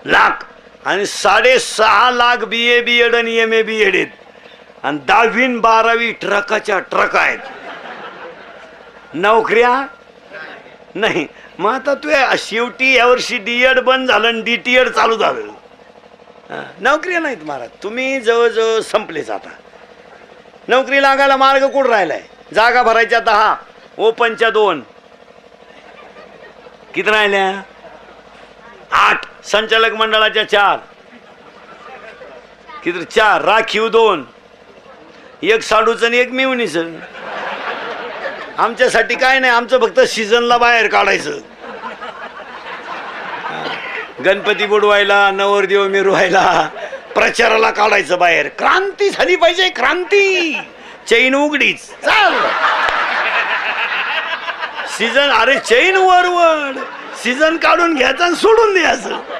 लाख आणि 6.5 lakh BA BEd आणि MA BEd आहेत आणि 10वी 12वी ट्रकाच्या ट्रक आहेत. नोकऱ्या नाही. मग आता तू शेवटी यावर्षी DEd बंद झालं आणि DTEd चालू झालं. नोकऱ्या नाहीत महाराज. तुम्ही जवळजवळ संपलेच. आता नोकरी लागायला मार्ग कुठं राहिलाय? जागा भरायच्या 10, ओपनच्या 2, किती राहिल्या? 8, संचालक मंडळाच्या 4, किती? 4, राखीव 2, एक साडूचं आणि एक मिवणीचं. आमच्यासाठी काय नाही, आमचं फक्त सीझनला बाहेर काढायचं. गणपती बुडवायला, नवरदेव मिरवायला, प्रचाराला काढायचं बाहेर. क्रांती झाली पाहिजे, क्रांती. चैन उघडीच चाल सीझन. अरे चैन वरवड, सीझन काढून घ्यायचं आणि सोडून द्यायचं.